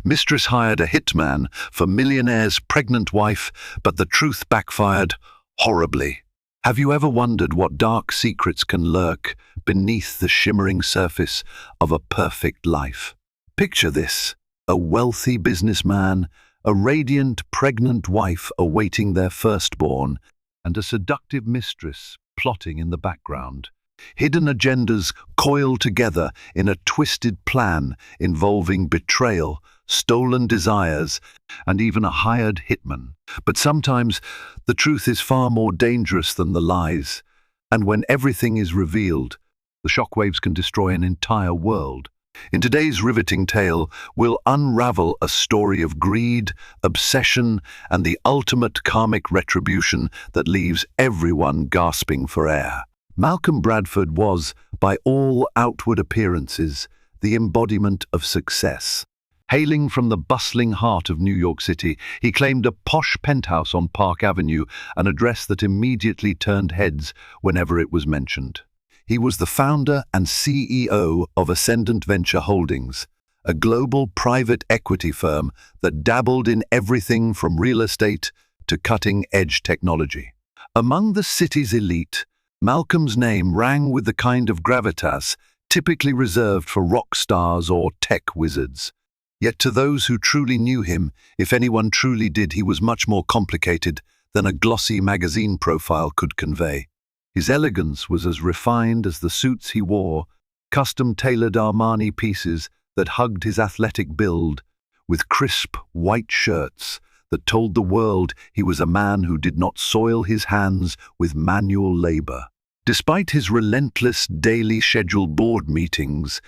Mistress hired a hitman for Millionaire's pregnant wife, but the truth backfired horribly. Have you ever wondered what dark secrets can lurk beneath the shimmering surface of a perfect life? Picture this: a wealthy businessman, a radiant pregnant wife awaiting their firstborn, and a seductive mistress plotting in the background. Hidden agendas coil together in a twisted plan involving betrayal, stolen desires, and even a hired hitman. But sometimes the truth is far more dangerous than the lies, and when everything is revealed, the shockwaves can destroy an entire world. In today's riveting tale, we'll unravel a story of greed, obsession, and the ultimate karmic retribution that leaves everyone gasping for air. Malcolm Bradford was, by all outward appearances, the embodiment of success. Hailing from the bustling heart of New York City, he claimed a posh penthouse on Park Avenue, an address that immediately turned heads whenever it was mentioned. He was the founder and CEO of Ascendant Venture Holdings, a global private equity firm that dabbled in everything from real estate to cutting-edge technology. Among the city's elite, Malcolm's name rang with the kind of gravitas typically reserved for rock stars or tech wizards. Yet to those who truly knew him, if anyone truly did, he was much more complicated than a glossy magazine profile could convey. His elegance was as refined as the suits he wore, custom-tailored Armani pieces that hugged his athletic build, with crisp white shirts that told the world he was a man who did not soil his hands with manual labor. Despite his relentless daily scheduled board meetings,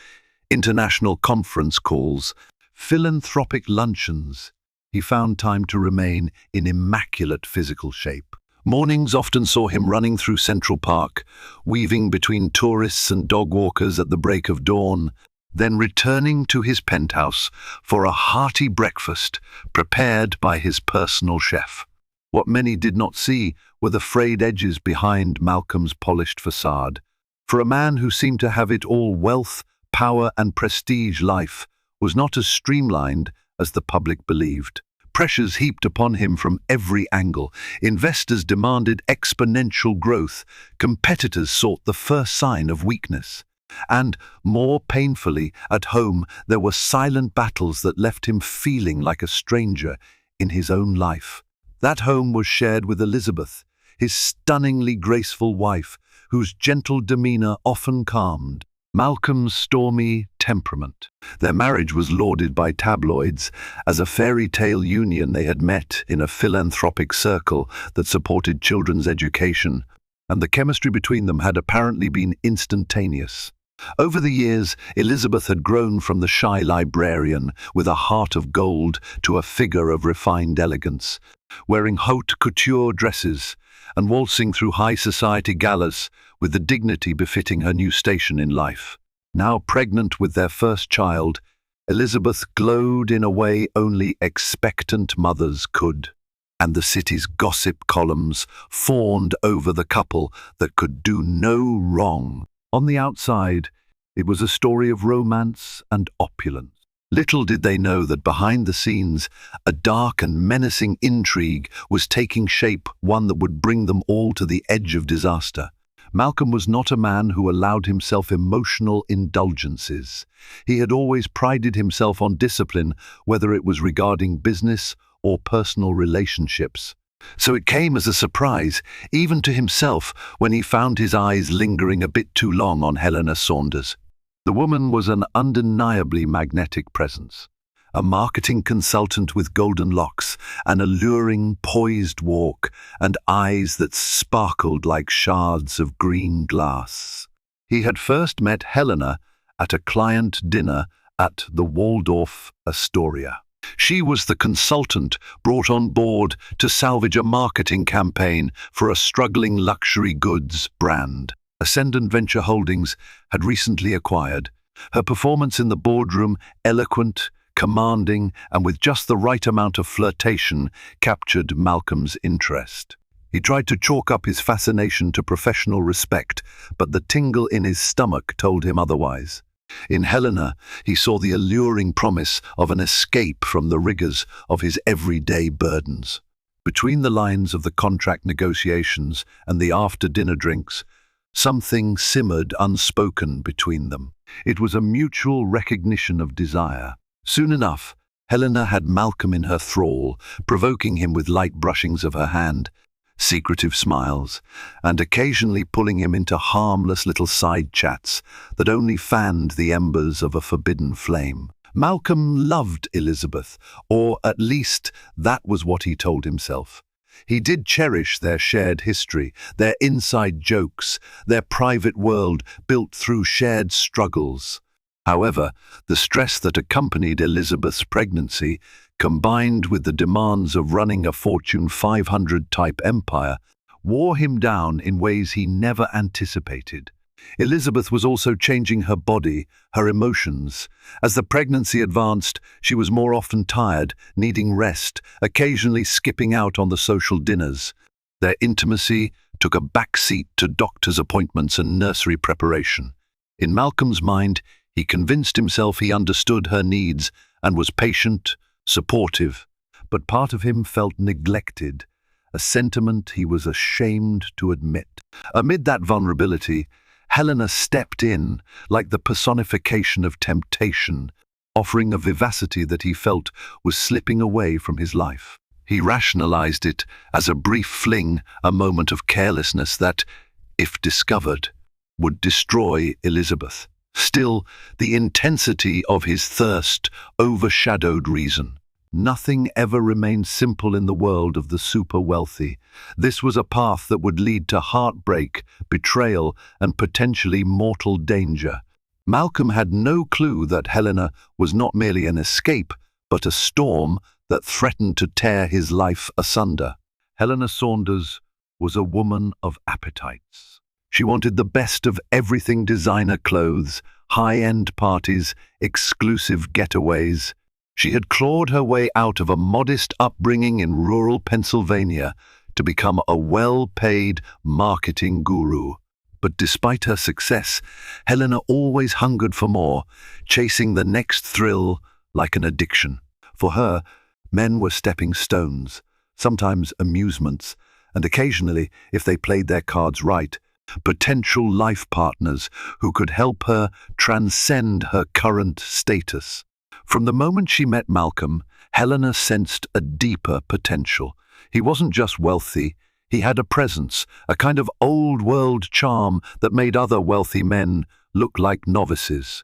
international conference calls, philanthropic luncheons, he found time to remain in immaculate physical shape. Mornings often saw him running through Central Park, weaving between tourists and dog walkers at the break of dawn, then returning to his penthouse for a hearty breakfast prepared by his personal chef. What many did not see were the frayed edges behind Malcolm's polished facade. For a man who seemed to have it all, wealth, power, and prestige, life was not as streamlined as the public believed. Pressures heaped upon him from every angle. Investors demanded exponential growth. Competitors sought the first sign of weakness. And, more painfully, at home, there were silent battles that left him feeling like a stranger in his own life. That home was shared with Elizabeth, his stunningly graceful wife, whose gentle demeanor often calmed Malcolm's stormy temperament. Their marriage was lauded by tabloids as a fairy tale union they had met in a philanthropic circle that supported children's education, and the chemistry between them had apparently been instantaneous. Over the years, Elizabeth had grown from the shy librarian with a heart of gold to a figure of refined elegance, wearing haute couture dresses and waltzing through high society galas with the dignity befitting her new station in life. Now pregnant with their first child, Elizabeth glowed in a way only expectant mothers could, and the city's gossip columns fawned over the couple that could do no wrong. On the outside, it was a story of romance and opulence. Little did they know that behind the scenes, a dark and menacing intrigue was taking shape, one that would bring them all to the edge of disaster. Malcolm was not a man who allowed himself emotional indulgences. He had always prided himself on discipline, whether it was regarding business or personal relationships. So it came as a surprise, even to himself, when he found his eyes lingering a bit too long on Helena Saunders. The woman was an undeniably magnetic presence, a marketing consultant with golden locks, an alluring, poised walk, and eyes that sparkled like shards of green glass. He had first met Helena at a client dinner at the Waldorf Astoria. She was the consultant brought on board to salvage a marketing campaign for a struggling luxury goods brand Ascendant Venture Holdings had recently acquired. Her performance in the boardroom, eloquent, commanding, and with just the right amount of flirtation, captured Malcolm's interest. He tried to chalk up his fascination to professional respect, but the tingle in his stomach told him otherwise. In Helena, he saw the alluring promise of an escape from the rigors of his everyday burdens. Between the lines of the contract negotiations and the after-dinner drinks, something simmered unspoken between them. It was a mutual recognition of desire. Soon enough, Helena had Malcolm in her thrall, provoking him with light brushings of her hand, secretive smiles, and occasionally pulling him into harmless little side chats that only fanned the embers of a forbidden flame. Malcolm loved Elizabeth, or at least that was what he told himself. He did cherish their shared history, their inside jokes, their private world built through shared struggles. However, the stress that accompanied Elizabeth's pregnancy, combined with the demands of running a Fortune 500-type empire, wore him down in ways he never anticipated. Elizabeth was also changing her body, her emotions. As the pregnancy advanced, she was more often tired, needing rest, occasionally skipping out on the social dinners. Their intimacy took a backseat to doctor's appointments and nursery preparation. In Malcolm's mind, he convinced himself he understood her needs and was patient, supportive, but part of him felt neglected, a sentiment he was ashamed to admit. Amid that vulnerability, Helena stepped in like the personification of temptation, offering a vivacity that he felt was slipping away from his life. He rationalized it as a brief fling, a moment of carelessness that, if discovered, would destroy Elizabeth. Still, the intensity of his thirst overshadowed reason. Nothing ever remained simple in the world of the super-wealthy. This was a path that would lead to heartbreak, betrayal, and potentially mortal danger. Malcolm had no clue that Helena was not merely an escape, but a storm that threatened to tear his life asunder. Helena Saunders was a woman of appetites. She wanted the best of everything: designer clothes, high-end parties, exclusive getaways. She had clawed her way out of a modest upbringing in rural Pennsylvania to become a well-paid marketing guru. But despite her success, Helena always hungered for more, chasing the next thrill like an addiction. For her, men were stepping stones, sometimes amusements, and occasionally, if they played their cards right, potential life partners who could help her transcend her current status. From the moment she met Malcolm, Helena sensed a deeper potential. He wasn't just wealthy, he had a presence, a kind of old-world charm that made other wealthy men look like novices.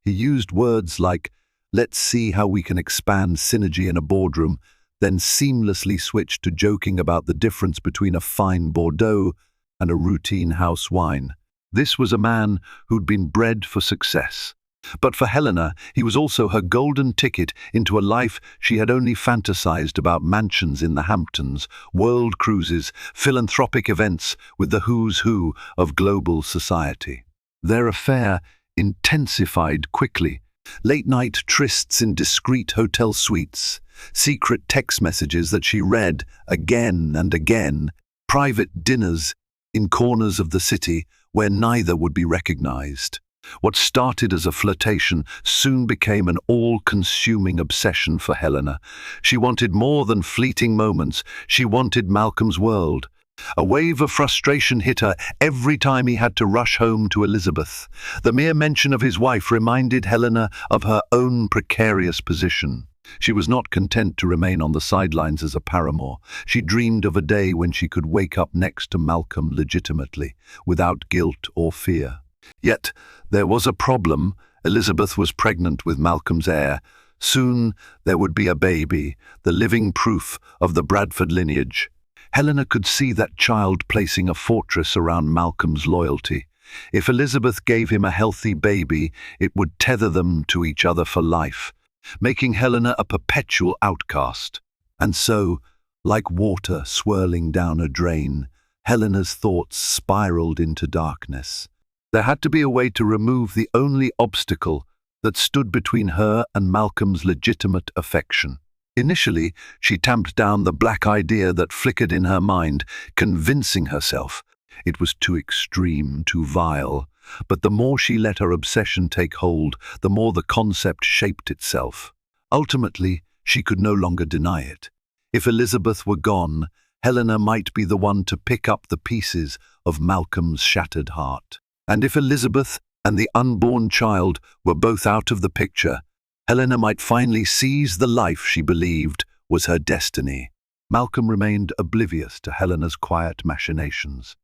He used words like, "Let's see how we can expand synergy in a boardroom," then seamlessly switched to joking about the difference between a fine Bordeaux and a routine house wine. This was a man who'd been bred for success. But for Helena, he was also her golden ticket into a life she had only fantasized about: mansions in the Hamptons, world cruises, philanthropic events with the who's who of global society. Their affair intensified quickly. Late-night trysts in discreet hotel suites, secret text messages that she read again and again, private dinners in corners of the city where neither would be recognized. What started as a flirtation soon became an all-consuming obsession for Helena. She wanted more than fleeting moments. She wanted Malcolm's world. A wave of frustration hit her every time he had to rush home to Elizabeth. The mere mention of his wife reminded Helena of her own precarious position. She was not content to remain on the sidelines as a paramour. She dreamed of a day when she could wake up next to Malcolm legitimately, without guilt or fear. Yet, there was a problem. Elizabeth was pregnant with Malcolm's heir. Soon, there would be a baby, the living proof of the Bradford lineage. Helena could see that child placing a fortress around Malcolm's loyalty. If Elizabeth gave him a healthy baby, it would tether them to each other for life, making Helena a perpetual outcast. And so, like water swirling down a drain, Helena's thoughts spiraled into darkness. There had to be a way to remove the only obstacle that stood between her and Malcolm's legitimate affection. Initially, she tamped down the black idea that flickered in her mind, convincing herself It was too extreme, too vile. But the more she let her obsession take hold, the more the concept shaped itself. Ultimately, she could no longer deny it. If Elizabeth were gone, Helena might be the one to pick up the pieces of Malcolm's shattered heart. And if Elizabeth and the unborn child were both out of the picture, Helena might finally seize the life she believed was her destiny. Malcolm remained oblivious to Helena's quiet machinations.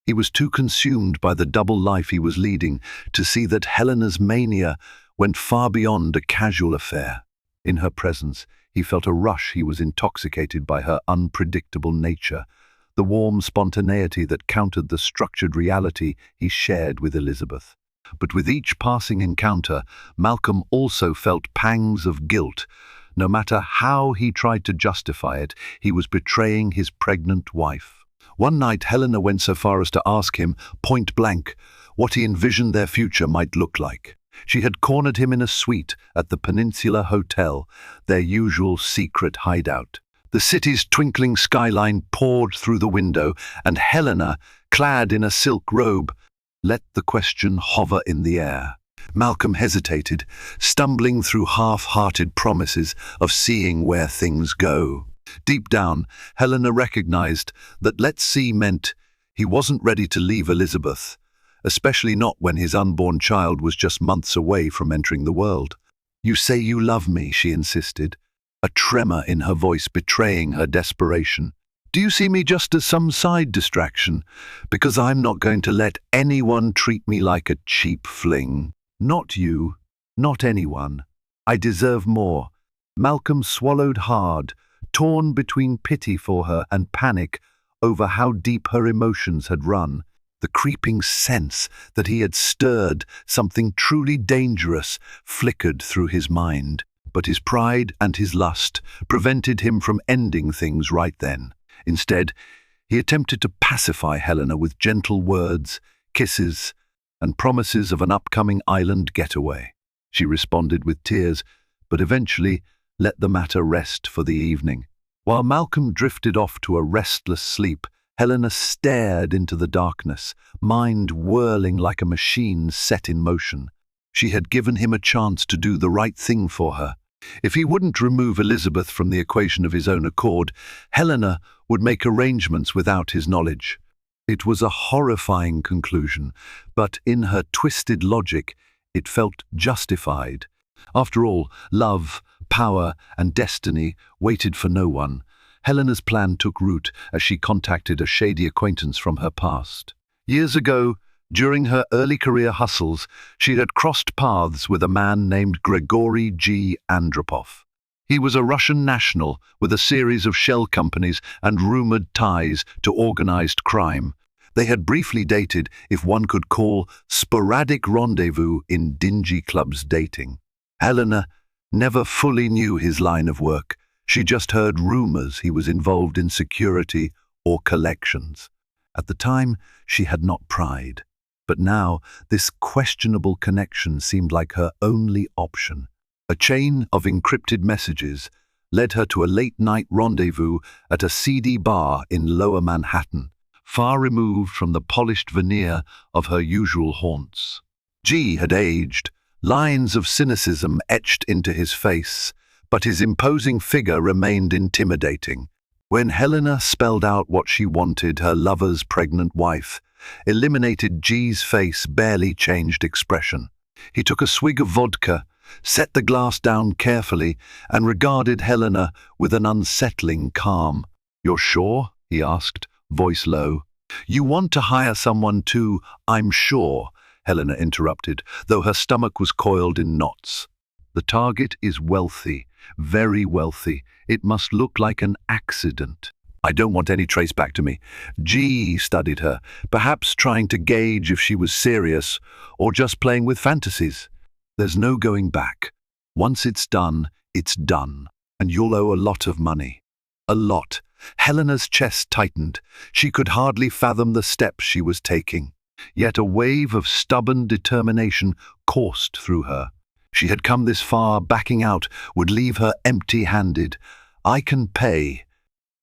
He was too consumed by the double life he was leading to see that Helena's mania went far beyond a casual affair. In her presence, he felt a rush. He was intoxicated by her unpredictable nature, the warm spontaneity that countered the structured reality he shared with Elizabeth. But with each passing encounter, Malcolm also felt pangs of guilt. No matter how he tried to justify it, he was betraying his pregnant wife. One night, Helena went so far as to ask him, point blank, what he envisioned their future might look like. She had cornered him in a suite at the Peninsula Hotel, their usual secret hideout. The city's twinkling skyline poured through the window, and Helena, clad in a silk robe, let the question hover in the air. Malcolm hesitated, stumbling through half-hearted promises of seeing where things go. Deep down, Helena recognized that let's see meant he wasn't ready to leave Elizabeth, especially not when his unborn child was just months away from entering the world. "You say you love me," she insisted, a tremor in her voice betraying her desperation. "Do you see me just as some side distraction? Because I'm not going to let anyone treat me like a cheap fling. Not you, not anyone. I deserve more." Malcolm swallowed hard, torn between pity for her and panic over how deep her emotions had run. The creeping sense that he had stirred something truly dangerous flickered through his mind. But his pride and his lust prevented him from ending things right then. Instead, he attempted to pacify Helena with gentle words, kisses, and promises of an upcoming island getaway. She responded with tears, but eventually let the matter rest for the evening. While Malcolm drifted off to a restless sleep, Helena stared into the darkness, mind whirling like a machine set in motion. She had given him a chance to do the right thing for her. If he wouldn't remove Elizabeth from the equation of his own accord, Helena would make arrangements without his knowledge. It was a horrifying conclusion, but in her twisted logic, it felt justified. After all, love, power, and destiny waited for no one. Helena's plan took root as she contacted a shady acquaintance from her past. Years ago, during her early career hustles, she had crossed paths with a man named Grigory G. Andropov. He was a Russian national with a series of shell companies and rumored ties to organized crime. They had briefly dated, if one could call sporadic rendezvous in dingy clubs dating. Helena never fully knew his line of work. She just heard rumors he was involved in security or collections. At the time, she had not pried. But now, this questionable connection seemed like her only option. A chain of encrypted messages led her to a late-night rendezvous at a seedy bar in Lower Manhattan, far removed from the polished veneer of her usual haunts. G had aged, lines of cynicism etched into his face, but his imposing figure remained intimidating. When Helena spelled out what she wanted, her lover's pregnant wife eliminated G's face barely changed expression. He took a swig of vodka, set the glass down carefully, and regarded Helena with an unsettling calm. "You're sure?" he asked, voice low. "You want to hire someone too, I'm sure," Helena interrupted, though her stomach was coiled in knots. "The target is wealthy, very wealthy. It must look like an accident. I don't want any trace back to me." G studied her, perhaps trying to gauge if she was serious or just playing with fantasies. "There's no going back. Once it's done, and you'll owe a lot of money." A lot. Helena's chest tightened. She could hardly fathom the steps she was taking. Yet a wave of stubborn determination coursed through her. She had come this far, backing out would leave her empty-handed. "I can pay.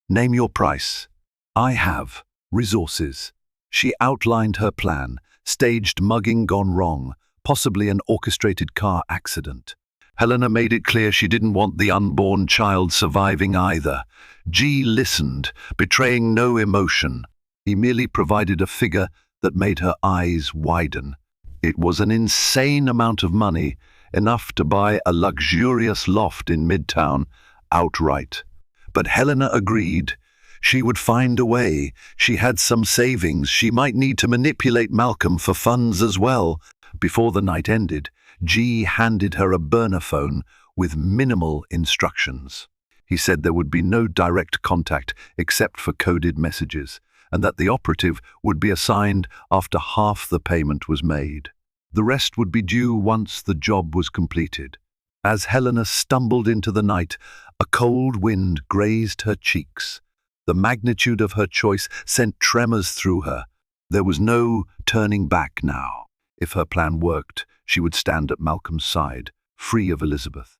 Name your price. I have resources." She outlined her plan: staged mugging gone wrong, possibly an orchestrated car accident. Helena made it clear she didn't want the unborn child surviving either. G listened, betraying no emotion. He merely provided a figure that made her eyes widen. It was an insane amount of money, enough to buy a luxurious loft in Midtown outright. But Helena agreed. She would find a way. She had some savings. She might need to manipulate Malcolm for funds as well. Before the night ended, G handed her a burner phone with minimal instructions. He said there would be no direct contact except for coded messages, and that the operative would be assigned after half the payment was made. The rest would be due once the job was completed. As Helena stumbled into the night, a cold wind grazed her cheeks. The magnitude of her choice sent tremors through her. There was no turning back now. If her plan worked, she would stand at Malcolm's side, free of Elizabeth.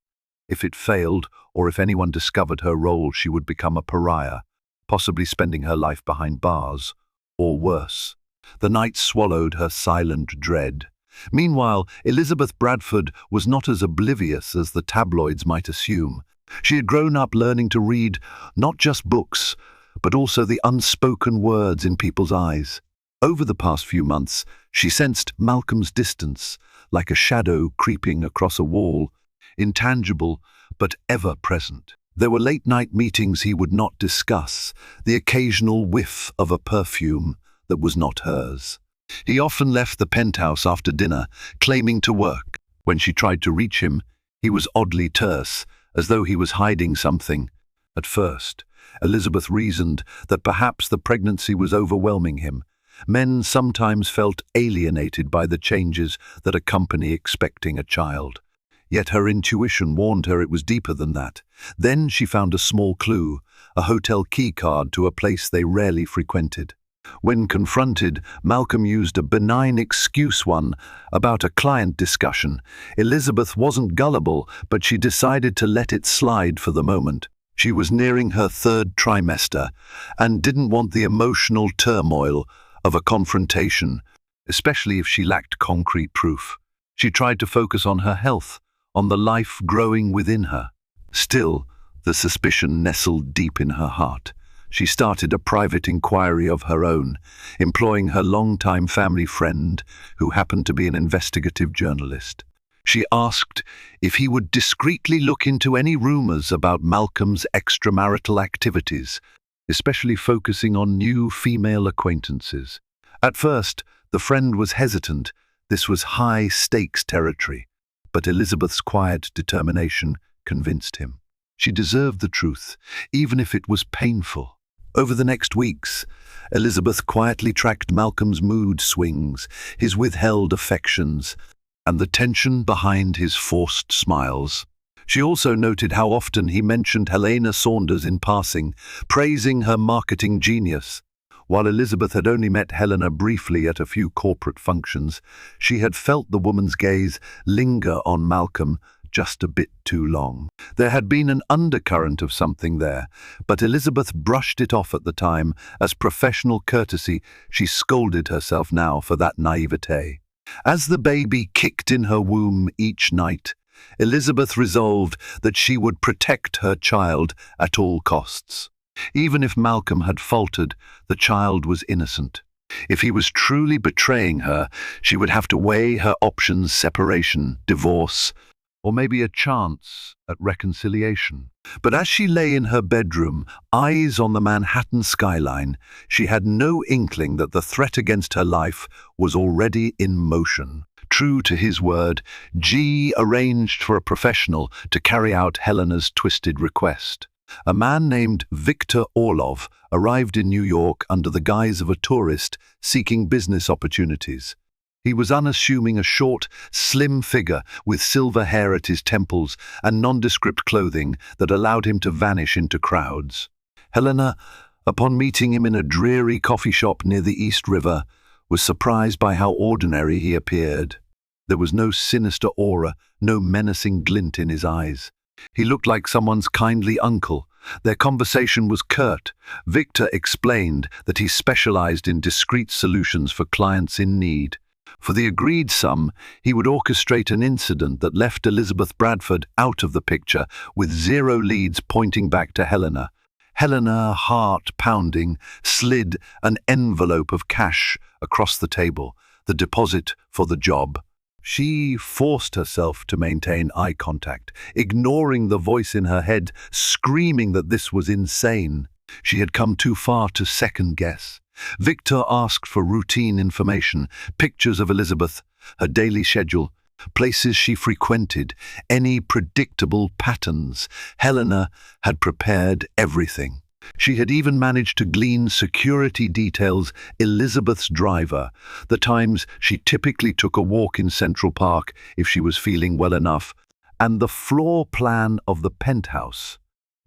If it failed, or if anyone discovered her role, she would become a pariah, possibly spending her life behind bars, or worse. The night swallowed her silent dread. Meanwhile, Elizabeth Bradford was not as oblivious as the tabloids might assume. She had grown up learning to read not just books, but also the unspoken words in people's eyes. Over the past few months, she sensed Malcolm's distance, like a shadow creeping across a wall, intangible but ever present. There were late-night meetings he would not discuss, the occasional whiff of a perfume that was not hers. He often left the penthouse after dinner, claiming to work. When she tried to reach him, he was oddly terse, as though he was hiding something. At first, Elizabeth reasoned that perhaps the pregnancy was overwhelming him. Men sometimes felt alienated by the changes that accompany expecting a child. Yet her intuition warned her it was deeper than that. Then she found a small clue, a hotel keycard to a place they rarely frequented. When confronted, Malcolm used a benign excuse, one about a client discussion. Elizabeth wasn't gullible, but she decided to let it slide for the moment. She was nearing her third trimester and didn't want the emotional turmoil of a confrontation, especially if she lacked concrete proof. She tried to focus on her health, on the life growing within her. Still, the suspicion nestled deep in her heart. She started a private inquiry of her own, employing her longtime family friend, who happened to be an investigative journalist. She asked if he would discreetly look into any rumors about Malcolm's extramarital activities, especially focusing on new female acquaintances. At first, the friend was hesitant. This was high-stakes territory. But Elizabeth's quiet determination convinced him. She deserved the truth, even if it was painful. Over the next weeks, Elizabeth quietly tracked Malcolm's mood swings, his withheld affections, and the tension behind his forced smiles. She also noted how often he mentioned Helena Saunders in passing, praising her marketing genius. While Elizabeth had only met Helena briefly at a few corporate functions, she had felt the woman's gaze linger on Malcolm just a bit too long. There had been an undercurrent of something there, but Elizabeth brushed it off at the time. As professional courtesy, she scolded herself now for that naivete. As the baby kicked in her womb each night, Elizabeth resolved that she would protect her child at all costs. Even if Malcolm had faltered, the child was innocent. If he was truly betraying her, she would have to weigh her options: separation, divorce, or maybe a chance at reconciliation. But as she lay in her bedroom, eyes on the Manhattan skyline, she had no inkling that the threat against her life was already in motion. True to his word, G arranged for a professional to carry out Helena's twisted request. A man named Victor Orlov arrived in New York under the guise of a tourist seeking business opportunities. He was unassuming, a short, slim figure with silver hair at his temples and nondescript clothing that allowed him to vanish into crowds. Helena, upon meeting him in a dreary coffee shop near the East River, was surprised by how ordinary he appeared. There was no sinister aura, no menacing glint in his eyes. He looked like someone's kindly uncle, Their conversation was curt. Victor explained that he specialized in discreet solutions for clients in need. For the agreed sum, he would orchestrate an incident that left Elizabeth Bradford out of the picture, with zero leads pointing back to Helena. Helena, heart pounding, slid an envelope of cash across the table, the deposit for the job. She forced herself to maintain eye contact, ignoring the voice in her head, screaming that this was insane. She had come too far to second-guess. Victor asked for routine information, pictures of Elizabeth, her daily schedule, places she frequented, any predictable patterns. Helena had prepared everything. She had even managed to glean security details: Elizabeth's driver, the times she typically took a walk in Central Park if she was feeling well enough, and the floor plan of the penthouse,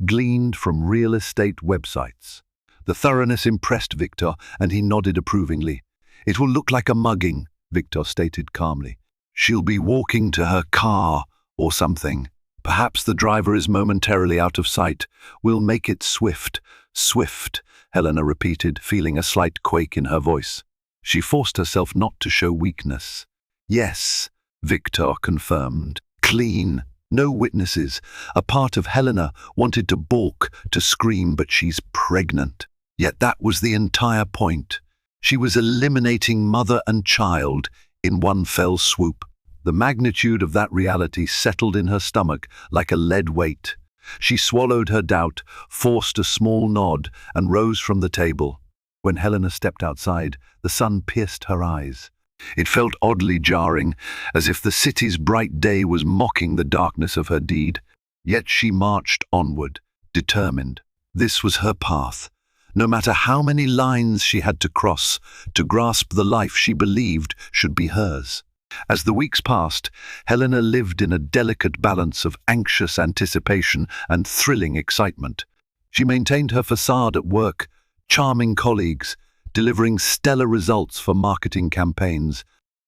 gleaned from real estate websites. The thoroughness impressed Victor, and he nodded approvingly. "It will look like a mugging," Victor stated calmly. "She'll be walking to her car or something. Perhaps the driver is momentarily out of sight. We'll make it swift." "Swift," Helena repeated, feeling a slight quake in her voice. She forced herself not to show weakness. "Yes," Victor confirmed. "Clean. No witnesses." A part of Helena wanted to balk, to scream, but she's pregnant. Yet that was the entire point. She was eliminating mother and child in one fell swoop. The magnitude of that reality settled in her stomach like a lead weight. She swallowed her doubt, forced a small nod, and rose from the table. When Helena stepped outside, the sun pierced her eyes. It felt oddly jarring, as if the city's bright day was mocking the darkness of her deed. Yet she marched onward, determined. This was her path. No matter how many lines she had to cross to grasp the life she believed should be hers. As the weeks passed, Helena lived in a delicate balance of anxious anticipation and thrilling excitement. She maintained her facade at work, charming colleagues, delivering stellar results for marketing campaigns,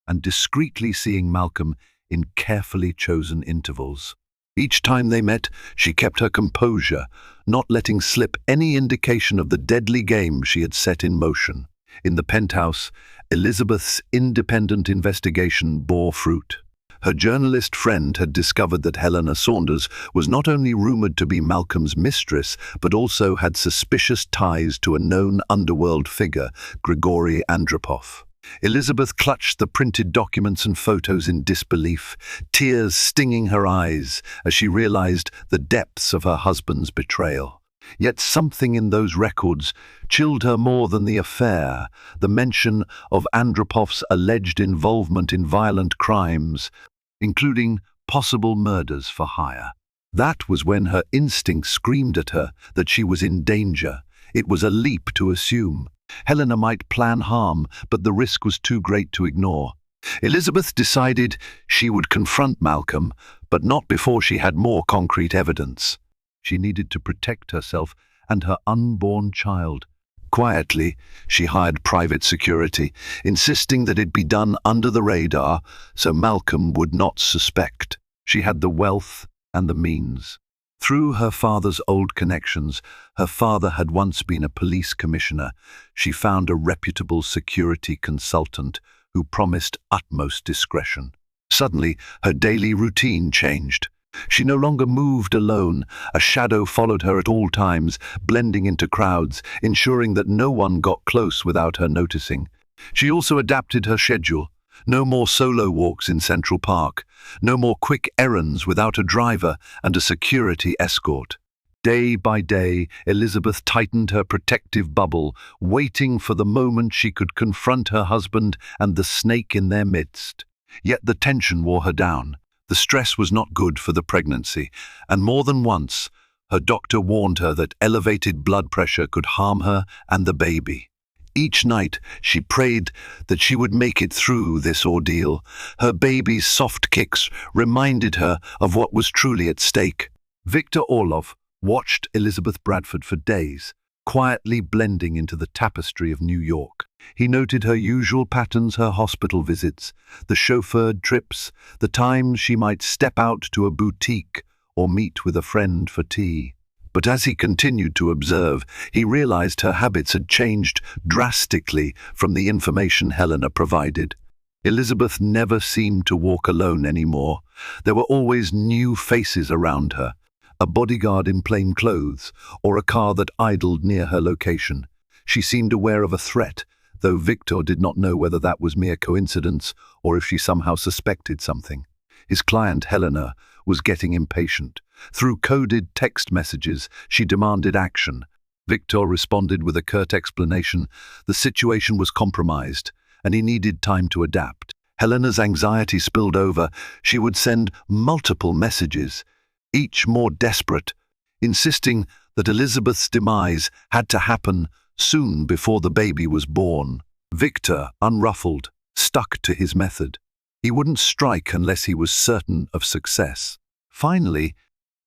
and discreetly seeing Malcolm in carefully chosen intervals. Each time they met, she kept her composure, not letting slip any indication of the deadly game she had set in motion. In the penthouse, Elizabeth's independent investigation bore fruit. Her journalist friend had discovered that Helena Saunders was not only rumored to be Malcolm's mistress, but also had suspicious ties to a known underworld figure, Grigory Andropov. Elizabeth clutched the printed documents and photos in disbelief, tears stinging her eyes as she realized the depths of her husband's betrayal. Yet something in those records chilled her more than the affair, the mention of Andropov's alleged involvement in violent crimes, including possible murders for hire. That was when her instinct screamed at her that she was in danger. It was a leap to assume. Helena might plan harm, but the risk was too great to ignore. Elizabeth decided she would confront Malcolm, but not before she had more concrete evidence. She needed to protect herself and her unborn child. Quietly, she hired private security, insisting that it be done under the radar so Malcolm would not suspect. She had the wealth and the means. Through her father's old connections, her father had once been a police commissioner. She found a reputable security consultant who promised utmost discretion. Suddenly, her daily routine changed. She no longer moved alone. A shadow followed her at all times, blending into crowds, ensuring that no one got close without her noticing. She also adapted her schedule. No more solo walks in Central Park. No more quick errands without a driver and a security escort. Day by day, Elizabeth tightened her protective bubble, waiting for the moment she could confront her husband and the snake in their midst. Yet the tension wore her down. The stress was not good for the pregnancy, and more than once, her doctor warned her that elevated blood pressure could harm her and the baby. Each night, she prayed that she would make it through this ordeal. Her baby's soft kicks reminded her of what was truly at stake. Victor Orlov watched Elizabeth Bradford for days, quietly blending into the tapestry of New York. He noted her usual patterns, her hospital visits, the chauffeured trips, the times she might step out to a boutique or meet with a friend for tea. But as he continued to observe, he realized her habits had changed drastically from the information Helena provided. Elizabeth never seemed to walk alone anymore. There were always new faces around her, a bodyguard in plain clothes, or a car that idled near her location. She seemed aware of a threat, though Victor did not know whether that was mere coincidence or if she somehow suspected something. His client, Helena, was getting impatient. Through coded text messages, she demanded action. Victor responded with a curt explanation. The situation was compromised, and he needed time to adapt. Helena's anxiety spilled over. She would send multiple messages, each more desperate, insisting that Elizabeth's demise had to happen soon before the baby was born. Victor, unruffled, stuck to his method. He wouldn't strike unless he was certain of success. Finally,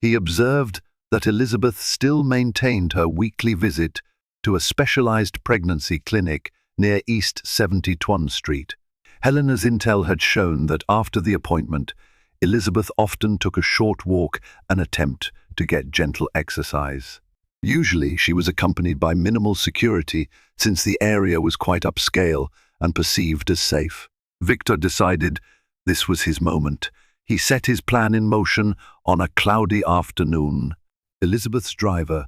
he observed that Elizabeth still maintained her weekly visit to a specialized pregnancy clinic near East 72nd Street. Helena's intel had shown that after the appointment, Elizabeth often took a short walk, an attempt to get gentle exercise. Usually, she was accompanied by minimal security since the area was quite upscale and perceived as safe. Victor decided this was his moment. He set his plan in motion on a cloudy afternoon. Elizabeth's driver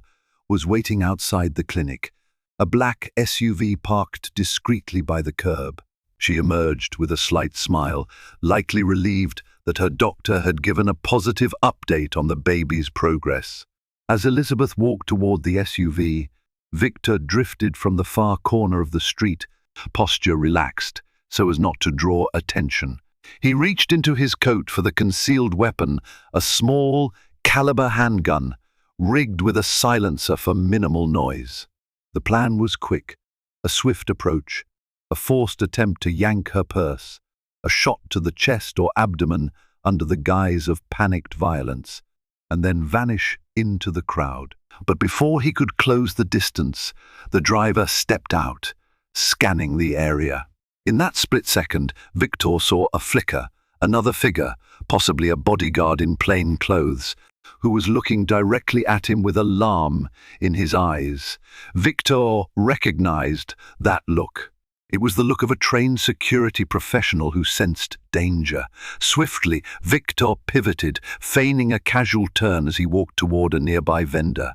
was waiting outside the clinic, a black SUV parked discreetly by the curb. She emerged with a slight smile, likely relieved that her doctor had given a positive update on the baby's progress. As Elizabeth walked toward the SUV, Victor drifted from the far corner of the street, posture relaxed so as not to draw attention. He reached into his coat for the concealed weapon, a small caliber handgun, rigged with a silencer for minimal noise. The plan was quick: a swift approach, a forced attempt to yank her purse, a shot to the chest or abdomen under the guise of panicked violence, and then vanish into the crowd. But before he could close the distance, the driver stepped out, scanning the area. In that split second, Victor saw a flicker, another figure, possibly a bodyguard in plain clothes, who was looking directly at him with alarm in his eyes. Victor recognized that look. It was the look of a trained security professional who sensed danger. Swiftly, Victor pivoted, feigning a casual turn as he walked toward a nearby vendor.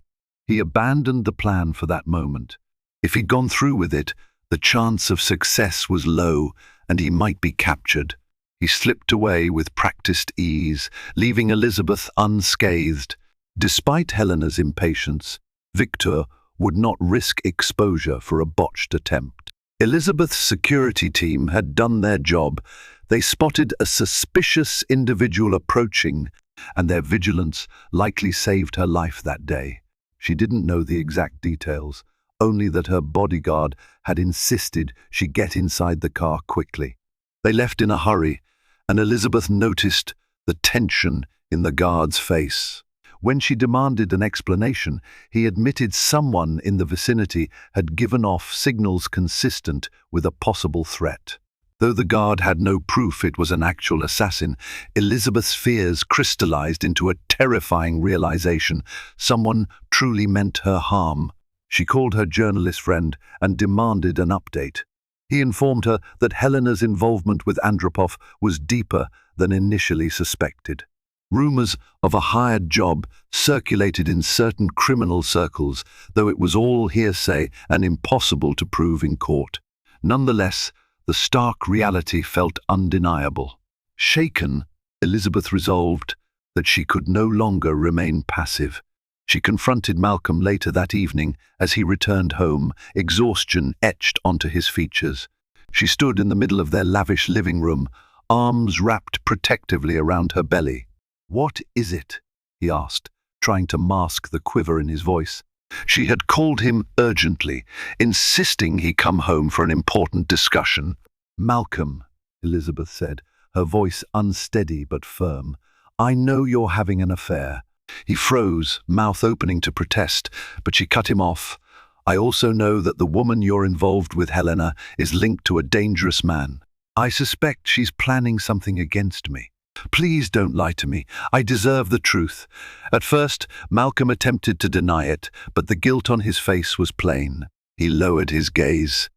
He abandoned the plan for that moment. If he'd gone through with it, the chance of success was low, and he might be captured. He slipped away with practiced ease, leaving Elizabeth unscathed. Despite Helena's impatience, Victor would not risk exposure for a botched attempt. Elizabeth's security team had done their job. They spotted a suspicious individual approaching, and their vigilance likely saved her life that day. She didn't know the exact details, only that her bodyguard had insisted she get inside the car quickly. They left in a hurry, and Elizabeth noticed the tension in the guard's face. When she demanded an explanation, he admitted someone in the vicinity had given off signals consistent with a possible threat. Though the guard had no proof it was an actual assassin, Elizabeth's fears crystallized into a terrifying realization: someone truly meant her harm. She called her journalist friend and demanded an update. He informed her that Helena's involvement with Andropov was deeper than initially suspected. Rumors of a hired job circulated in certain criminal circles, though it was all hearsay and impossible to prove in court. Nonetheless, the stark reality felt undeniable. Shaken, Elizabeth resolved that she could no longer remain passive. She confronted Malcolm later that evening as he returned home, exhaustion etched onto his features. She stood in the middle of their lavish living room, arms wrapped protectively around her belly. "What is it?" he asked, trying to mask the quiver in his voice. She had called him urgently, insisting he come home for an important discussion. "Malcolm," Elizabeth said, her voice unsteady but firm, "I know you're having an affair." He froze, mouth opening to protest, but she cut him off. "I also know that the woman you're involved with, Helena, is linked to a dangerous man. I suspect she's planning something against me." Please don't lie to me. I deserve the truth." At first, Malcolm attempted to deny it, but the guilt on his face was plain. He lowered his gaze.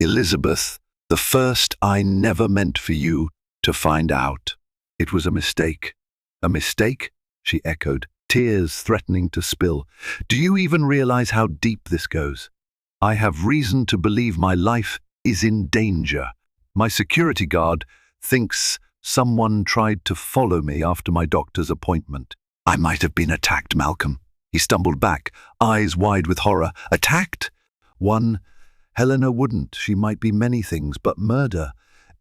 "Elizabeth, the first I never meant for you to find out. It was a mistake." "A mistake?" she echoed, tears threatening to spill. "Do you even realize how deep this goes? I have reason to believe my life is in danger. My security guard thinks someone tried to follow me after my doctor's appointment." "I might have been attacked, Malcolm." He stumbled back, eyes wide with horror. "Attacked?" Helena wouldn't. She might be many things, but murder."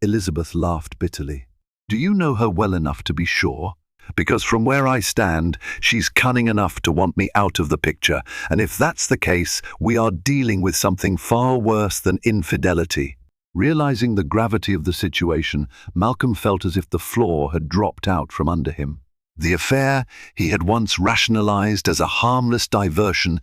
Elizabeth laughed bitterly. "Do you know her well enough to be sure? Because from where I stand, she's cunning enough to want me out of the picture, and if that's the case, we are dealing with something far worse than infidelity." Realizing the gravity of the situation, Malcolm felt as if the floor had dropped out from under him. The affair he had once rationalized as a harmless diversion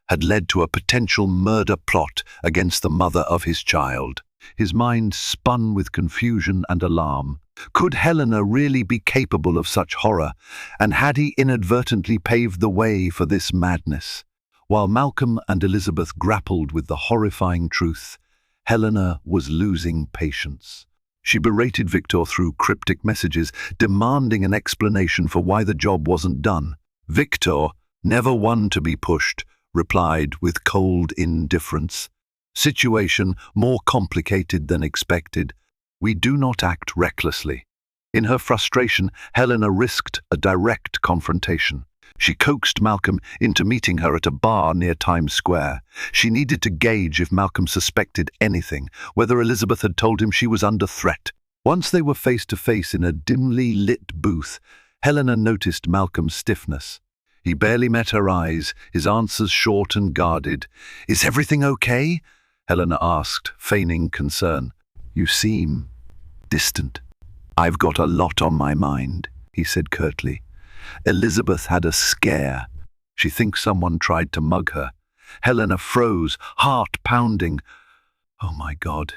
had led to a potential murder plot against the mother of his child. His mind spun with confusion and alarm. Could Helena really be capable of such horror, and had he inadvertently paved the way for this madness? While Malcolm and Elizabeth grappled with the horrifying truth, Helena was losing patience. She berated Victor through cryptic messages, demanding an explanation for why the job wasn't done. Victor, never one to be pushed, replied with cold indifference. "Situation more complicated than expected. We do not act recklessly." In her frustration, Helena risked a direct confrontation. She coaxed Malcolm into meeting her at a bar near Times Square. She needed to gauge if Malcolm suspected anything, whether Elizabeth had told him she was under threat. Once they were face to face in a dimly lit booth, Helena noticed Malcolm's stiffness. He barely met her eyes, his answers short and guarded. "Is everything okay?" Helena asked, feigning concern. "You seem distant." "I've got a lot on my mind," he said curtly. "Elizabeth had a scare. She thinks someone tried to mug her." Helena froze, heart pounding. "Oh my God.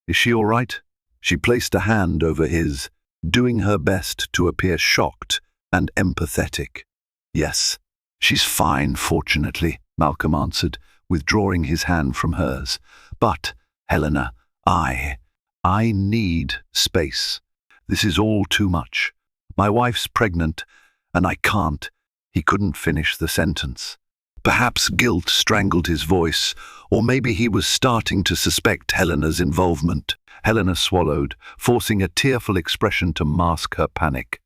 Is she all right?" She placed a hand over his, doing her best to appear shocked and empathetic. "Yes, she's fine, fortunately," Malcolm answered, withdrawing his hand from hers. "But, Helena, I need space. This is all too much. My wife's pregnant, and I can't." He couldn't finish the sentence. Perhaps guilt strangled his voice, or maybe he was starting to suspect Helena's involvement. Helena swallowed, forcing a tearful expression to mask her panic.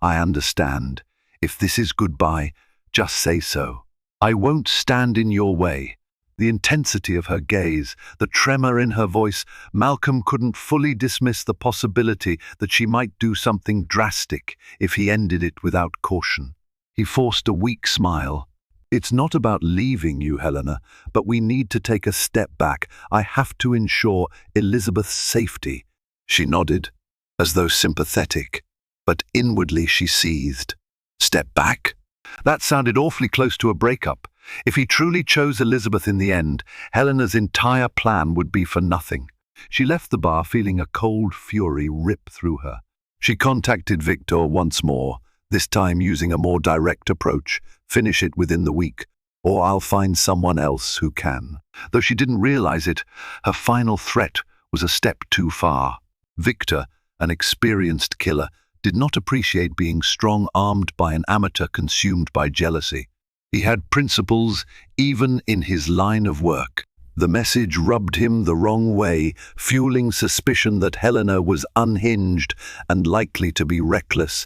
"I understand. If this is goodbye, just say so. I won't stand in your way." The intensity of her gaze, the tremor in her voice, Malcolm couldn't fully dismiss the possibility that she might do something drastic if he ended it without caution. He forced a weak smile. "It's not about leaving you, Helena, but we need to take a step back. I have to ensure Elizabeth's safety." She nodded, as though sympathetic, but inwardly she seethed. Step back? That sounded awfully close to a breakup. If he truly chose Elizabeth in the end, Helena's entire plan would be for nothing. She left the bar feeling a cold fury rip through her. She contacted Victor once more, this time using a more direct approach. "Finish it within the week, or I'll find someone else who can." Though she didn't realize it, her final threat was a step too far. Victor, an experienced killer, did not appreciate being strong-armed by an amateur consumed by jealousy. He had principles even in his line of work. The message rubbed him the wrong way, fueling suspicion that Helena was unhinged and likely to be reckless,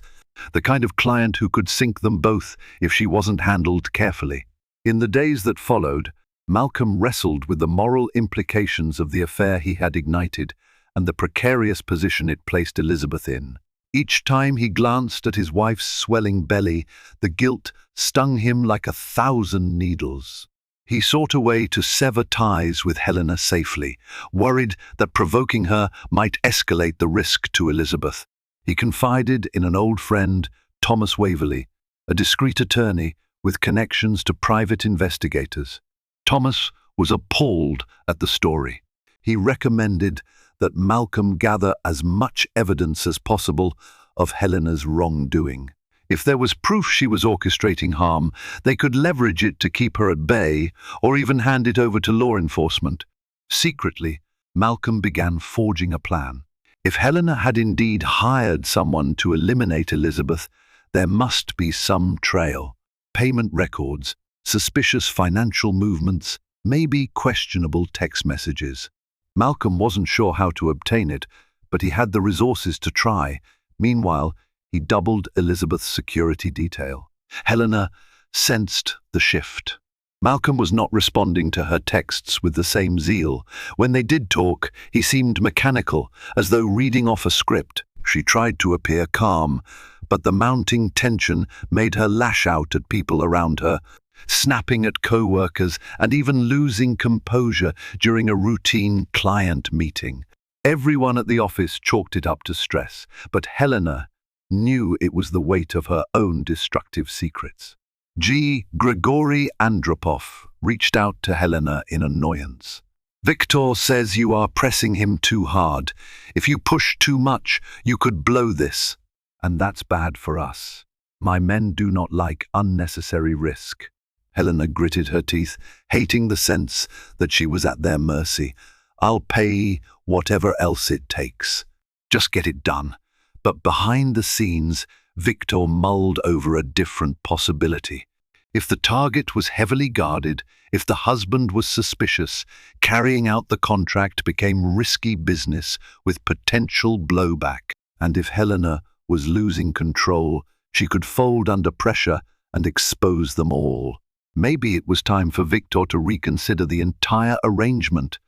the kind of client who could sink them both if she wasn't handled carefully. In the days that followed, Malcolm wrestled with the moral implications of the affair he had ignited and the precarious position it placed Elizabeth in. Each time he glanced at his wife's swelling belly, the guilt stung him like 1,000 needles. He sought a way to sever ties with Helena safely, worried that provoking her might escalate the risk to Elizabeth. He confided in an old friend, Thomas Waverley, a discreet attorney with connections to private investigators. Thomas was appalled at the story. He recommended that Malcolm gather as much evidence as possible, of Helena's wrongdoing. If there was proof she was orchestrating harm, they could leverage it to keep her at bay or even hand it over to law enforcement. Secretly, Malcolm began forging a plan. If Helena had indeed hired someone to eliminate Elizabeth, there must be some trail. Payment records, suspicious financial movements, maybe questionable text messages. Malcolm wasn't sure how to obtain it, but he had the resources to try. Meanwhile, he doubled Elizabeth's security detail. Helena sensed the shift. Malcolm was not responding to her texts with the same zeal. When they did talk, he seemed mechanical, as though reading off a script. She tried to appear calm, but the mounting tension made her lash out at people around her, snapping at co-workers and even losing composure during a routine client meeting. Everyone at the office chalked it up to stress, but Helena knew it was the weight of her own destructive secrets. Grigory Andropov reached out to Helena in annoyance. "Victor says you are pressing him too hard. If you push too much, you could blow this. And that's bad for us. My men do not like unnecessary risk." Helena gritted her teeth, hating the sense that she was at their mercy. "I'll pay whatever else it takes. Just get it done." But behind the scenes, Victor mulled over a different possibility. If the target was heavily guarded, if the husband was suspicious, carrying out the contract became risky business with potential blowback. And if Helena was losing control, she could fold under pressure and expose them all. Maybe it was time for Victor to reconsider the entire arrangement.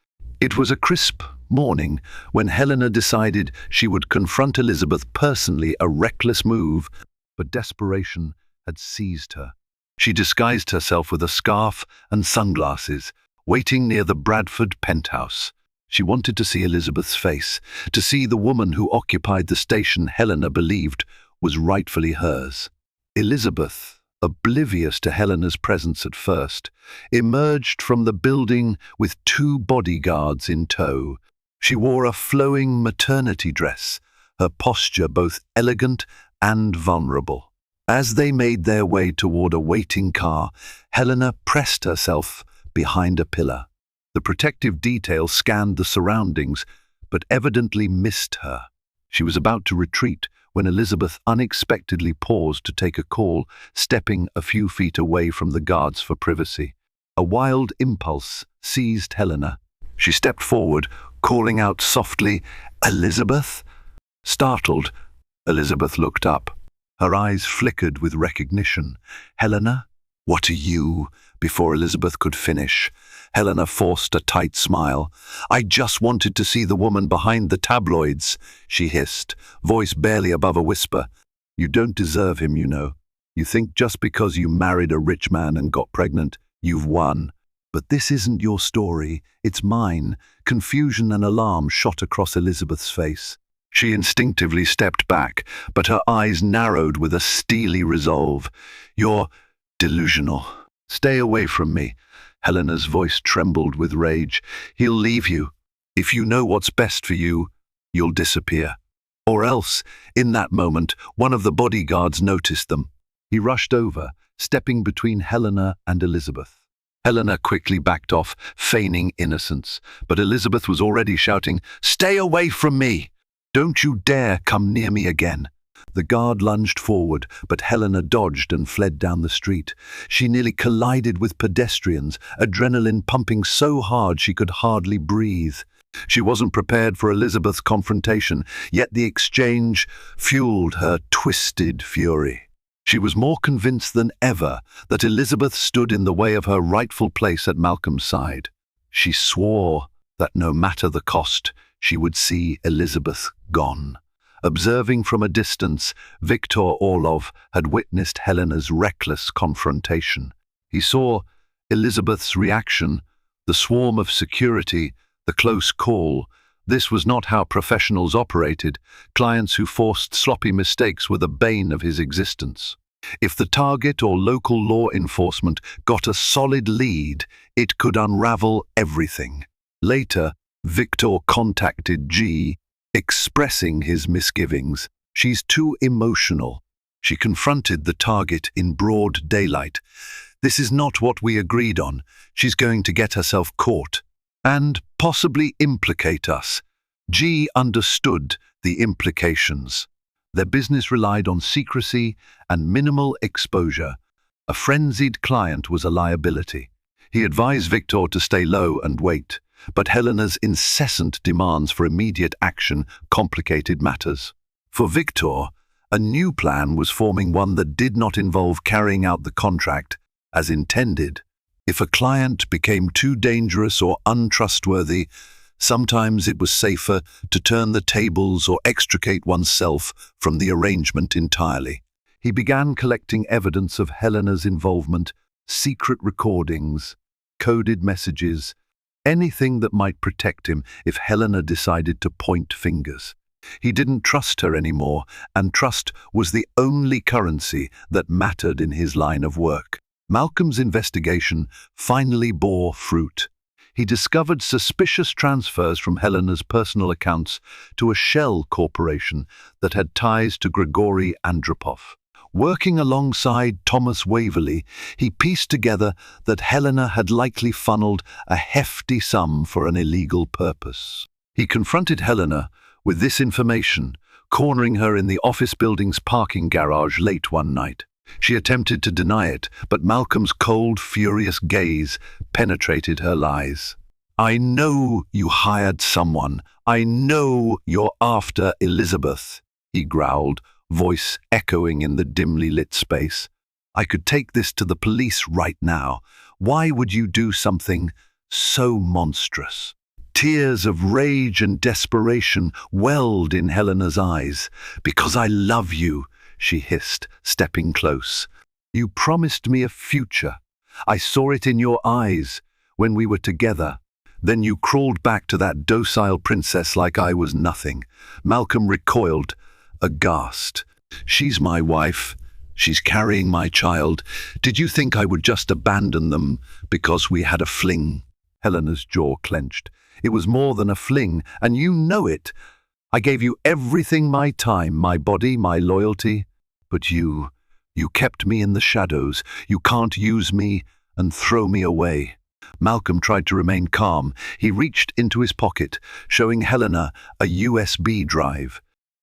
It was a crisp morning when Helena decided she would confront Elizabeth personally, a reckless move, but desperation had seized her. She disguised herself with a scarf and sunglasses, waiting near the Bradford penthouse. She wanted to see Elizabeth's face, to see the woman who occupied the station Helena believed was rightfully hers. Elizabeth, oblivious to Helena's presence at first, emerged from the building with 2 bodyguards in tow. She wore a flowing maternity dress, her posture both elegant and vulnerable. As they made their way toward a waiting car, Helena pressed herself behind a pillar. The protective detail scanned the surroundings, but evidently missed her. She was about to retreat when Elizabeth unexpectedly paused to take a call, stepping a few feet away from the guards for privacy. A wild impulse seized Helena. She stepped forward, calling out softly, "Elizabeth?" Startled, Elizabeth looked up. Her eyes flickered with recognition. "Helena? What are you?" Before Elizabeth could finish, Helena forced a tight smile. "I just wanted to see the woman behind the tabloids," she hissed, voice barely above a whisper. "You don't deserve him, you know. You think just because you married a rich man and got pregnant, you've won. But this isn't your story, it's mine." Confusion and alarm shot across Elizabeth's face. She instinctively stepped back, but her eyes narrowed with a steely resolve. "You're delusional. Stay away from me." Helena's voice trembled with rage. "He'll leave you. If you know what's best for you, you'll disappear." Or else, in that moment, one of the bodyguards noticed them. He rushed over, stepping between Helena and Elizabeth. Helena quickly backed off, feigning innocence, but Elizabeth was already shouting, "Stay away from me! Don't you dare come near me again." The guard lunged forward, but Helena dodged and fled down the street. She nearly collided with pedestrians, adrenaline pumping so hard she could hardly breathe. She wasn't prepared for Elizabeth's confrontation, yet the exchange fueled her twisted fury. She was more convinced than ever that Elizabeth stood in the way of her rightful place at Malcolm's side. She swore that no matter the cost, she would see Elizabeth gone. Observing from a distance, Victor Orlov had witnessed Helena's reckless confrontation. He saw Elizabeth's reaction, the swarm of security, the close call. This was not how professionals operated. Clients who forced sloppy mistakes were the bane of his existence. If the target or local law enforcement got a solid lead, it could unravel everything. Later, Victor contacted G, expressing his misgivings. She's too emotional. She confronted the target in broad daylight. This is not what we agreed on. She's going to get herself caught and possibly implicate us. G understood the implications. Their business relied on secrecy and minimal exposure. A frenzied client was a liability. He advised Victor to stay low and wait, but Helena's incessant demands for immediate action complicated matters. For Victor, a new plan was forming, one that did not involve carrying out the contract as intended. If a client became too dangerous or untrustworthy, sometimes it was safer to turn the tables or extricate oneself from the arrangement entirely. He began collecting evidence of Helena's involvement, secret recordings, coded messages, anything that might protect him if Helena decided to point fingers. He didn't trust her anymore, and trust was the only currency that mattered in his line of work. Malcolm's investigation finally bore fruit. He discovered suspicious transfers from Helena's personal accounts to a shell corporation that had ties to Grigory Andropov. Working alongside Thomas Waverley, he pieced together that Helena had likely funneled a hefty sum for an illegal purpose. He confronted Helena with this information, cornering her in the office building's parking garage late one night. She attempted to deny it, but Malcolm's cold, furious gaze penetrated her lies. "I know you hired someone. I know you're after Elizabeth," he growled, voice echoing in the dimly lit space. "I could take this to the police right now. Why would you do something so monstrous?" Tears of rage and desperation welled in Helena's eyes. "Because I love you," she hissed, stepping close. "You promised me a future. I saw it in your eyes when we were together. Then you crawled back to that docile princess like I was nothing." Malcolm recoiled, aghast. "She's my wife. She's carrying my child. Did you think I would just abandon them because we had a fling?" Helena's jaw clenched. "It was more than a fling, and you know it. I gave you everything, my time, my body, my loyalty. But you kept me in the shadows. You can't use me and throw me away." Malcolm tried to remain calm. He reached into his pocket, showing Helena a USB drive.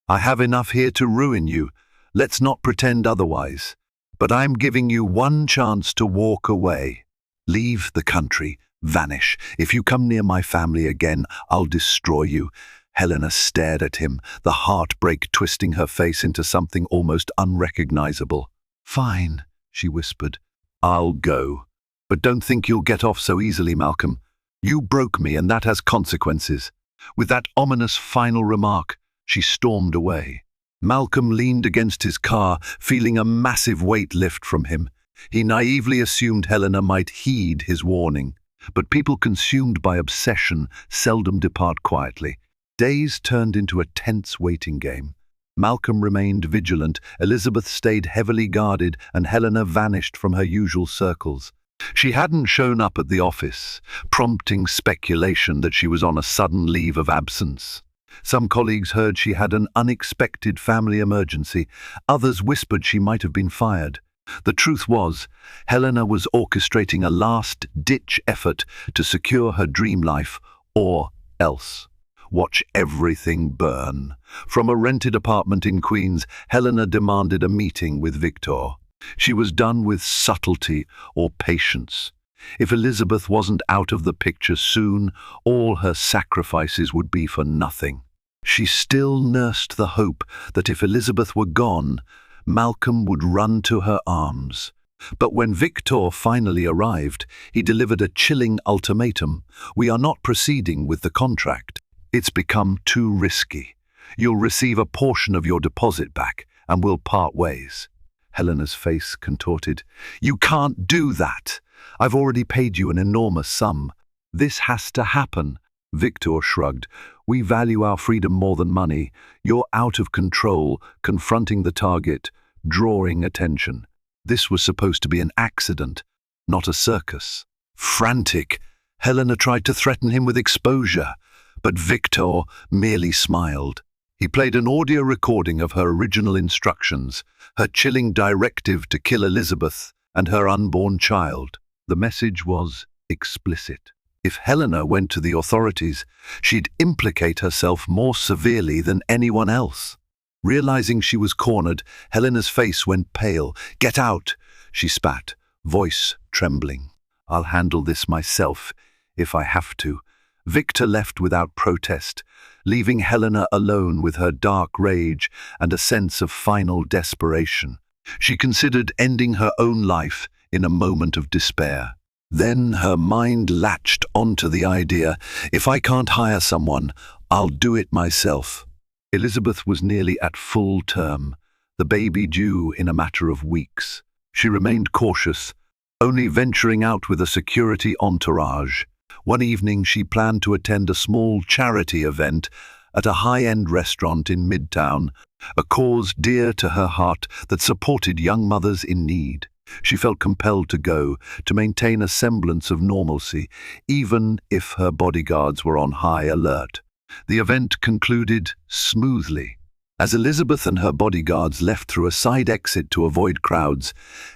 "I have enough here to ruin you. Let's not pretend otherwise. But I'm giving you one chance to walk away. Leave the country. Vanish. If you come near my family again, I'll destroy you." Helena stared at him, the heartbreak twisting her face into something almost unrecognizable. "Fine," she whispered. "I'll go. But don't think you'll get off so easily, Malcolm. You broke me, and that has consequences." With that ominous final remark, she stormed away. Malcolm leaned against his car, feeling a massive weight lift from him. He naively assumed Helena might heed his warning. But people consumed by obsession seldom depart quietly. Days turned into a tense waiting game. Malcolm remained vigilant, Elizabeth stayed heavily guarded, and Helena vanished from her usual circles. She hadn't shown up at the office, prompting speculation that she was on a sudden leave of absence. Some colleagues heard she had an unexpected family emergency. Others whispered she might have been fired. The truth was, Helena was orchestrating a last-ditch effort to secure her dream life, or else. Watch everything burn. From a rented apartment in Queens, Helena demanded a meeting with Victor. She was done with subtlety or patience. If Elizabeth wasn't out of the picture soon, all her sacrifices would be for nothing. She still nursed the hope that if Elizabeth were gone, Malcolm would run to her arms. But when Victor finally arrived, he delivered a chilling ultimatum. "We are not proceeding with the contract. It's become too risky. You'll receive a portion of your deposit back, and we'll part ways." Helena's face contorted. "You can't do that. I've already paid you an enormous sum. This has to happen." Victor shrugged. "We value our freedom more than money. You're out of control, confronting the target, drawing attention. This was supposed to be an accident, not a circus." Frantic, Helena tried to threaten him with exposure, but Victor merely smiled. He played an audio recording of her original instructions, her chilling directive to kill Elizabeth and her unborn child. The message was explicit. If Helena went to the authorities, she'd implicate herself more severely than anyone else. Realizing she was cornered, Helena's face went pale. "Get out!" she spat, voice trembling. "I'll handle this myself, if I have to." Victor left without protest, leaving Helena alone with her dark rage and a sense of final desperation. She considered ending her own life in a moment of despair. Then her mind latched onto the idea, if I can't hire someone, I'll do it myself. Elizabeth was nearly at full term, the baby due in a matter of weeks. She remained cautious, only venturing out with a security entourage. One evening she planned to attend a small charity event at a high-end restaurant in Midtown, a cause dear to her heart that supported young mothers in need. She felt compelled to go, to maintain a semblance of normalcy, even if her bodyguards were on high alert. The event concluded smoothly. As Elizabeth and her bodyguards left through a side exit to avoid crowds,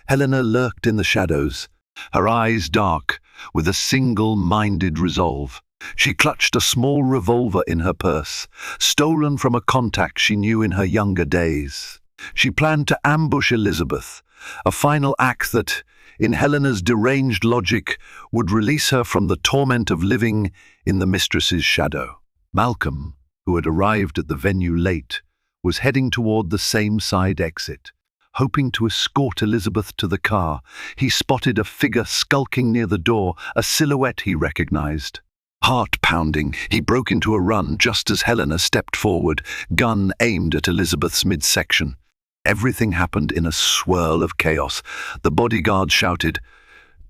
Helena lurked in the shadows, her eyes dark, with a single-minded resolve. She clutched a small revolver in her purse, stolen from a contact she knew in her younger days. She planned to ambush Elizabeth, a final act that, in Helena's deranged logic, would release her from the torment of living in the mistress's shadow. Malcolm, who had arrived at the venue late, was heading toward the same side exit. Hoping to escort Elizabeth to the car, he spotted a figure skulking near the door, a silhouette he recognized. Heart pounding, he broke into a run just as Helena stepped forward, gun aimed at Elizabeth's midsection. Everything happened in a swirl of chaos. The bodyguard shouted,